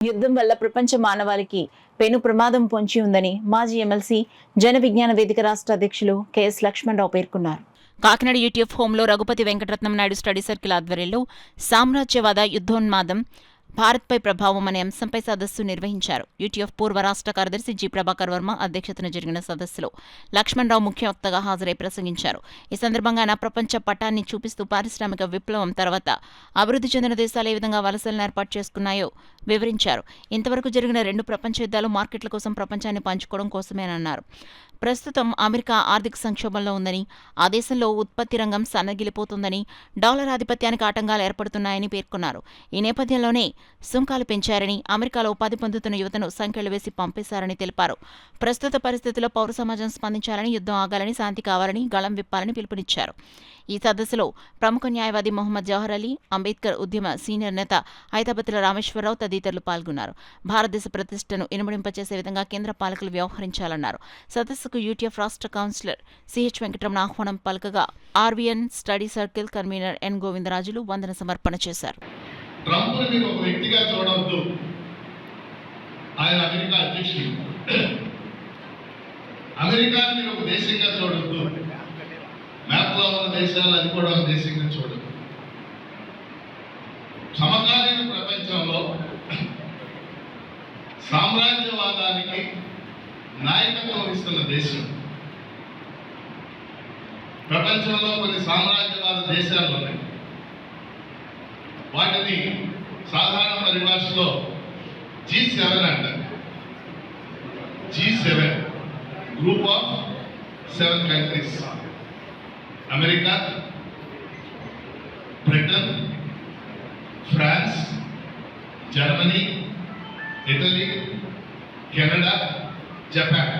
యుద్ధం వల్ల ప్రపంచ మానవాళికి పెను ప్రమాదం పొంచి ఉందని మాజీ ఎమ్మెల్సీ జన విజ్ఞాన వేదిక రాష్ట్ర అధ్యక్షులు కెఎస్ లక్ష్మణరావు పేర్కొన్నారు. కాకినాడ యూటీఎఫ్ హోంలో రఘుపతి వెంకటరత్నం నాయుడు స్టడీ సర్కిల్ ఆధ్వర్యంలో సామ్రాజ్యవాద యుద్ధోన్మాదం భారత్పై ప్రభావం అనే అంశంపై సదస్సు నిర్వహించారు. యూటీఎఫ్ పూర్వ రాష్ట్ర కార్యదర్శి జి ప్రభాకర్ వర్మ అధ్యక్షతన జరిగిన సదస్సులో లక్ష్మణరావు ముఖ్య వక్తగా హాజరై ప్రసంగించారు. ఈ సందర్భంగా ఆయన ప్రపంచ పటాన్ని చూపిస్తూ పారిశ్రామిక విప్లవం తర్వాత అభివృద్ధి చెందిన దేశాలు ఏ విధంగా వలసలను ఏర్పాటు చేసుకున్నాయో వివరించారు. ఇంతవరకు జరిగిన 2 ప్రపంచ యుద్ధాలు మార్కెట్ల కోసం ప్రపంచాన్ని పంచుకోవడం కోసమేనన్నారు. ప్రస్తుతం అమెరికా ఆర్థిక సంక్షోభంలో ఉందని, ఆ దేశంలో ఉత్పత్తి రంగం సన్నగిలిపోతుందని, డాలర్ ఆధిపత్యానికి ఆటంకాలు ఏర్పడుతున్నాయని పేర్కొన్నారు. ఈ నేపథ్యంలోనే సుంకాలు పెంచారని, అమెరికాలో ఉపాధి పొందుతున్న యువతను సంఖ్యలు వేసి పంపేశారని తెలిపారు. ప్రస్తుత పరిస్థితుల్లో పౌర సమాజం స్పందించాలని, యుద్ధం ఆగాలని, శాంతి కావాలని, గళం విప్పాలని పిలుపునిచ్చారు. ఈ సదస్సులో ప్రముఖ న్యాయవాది మొహమ్మద్ జవహర్ అలీ, అంబేద్కర్ ఉద్యమ సీనియర్ నేత ఐతాబత్తుల రామేశ్వరరావు తదితరులు పాల్గొన్నారు. భారతదేశ ప్రతిష్టను ఇనుమడింపచేసే విధంగా కేంద్ర పాలకులు వ్యవహరించాలన్నారు. సదస్సుకు యూటీఎఫ్ రాష్ట్ర కౌన్సిలర్ సిహెచ్ వెంకటరమణ ఆహ్వానం పలకగా RVN study circle convenor N Govindarajulu వందన సమర్పణ చేశారు. ట్రంప్ని మీరు ఒక వ్యక్తిగా చూడవద్దు. ఆయన అమెరికా అధ్యక్షుడు. అమెరికాని మీరు ఒక దేశంగా చూడవద్దు. మ్యాప్లో ఉన్న దేశాలు అది కూడా ఒక దేశంగా చూడదు. సమకాలీన ప్రపంచంలో సామ్రాజ్యవాదానికి నాయకత్వం ఇస్తున్న దేశం. ప్రపంచంలో కొన్ని సామ్రాజ్యవాద దేశాలు ఉన్నాయి. వాటిని సాధారణ పరిభాషలో G7 అంటారు. G7 group of 7 countries. America, Britain, France, Germany, Italy, Canada, Japan.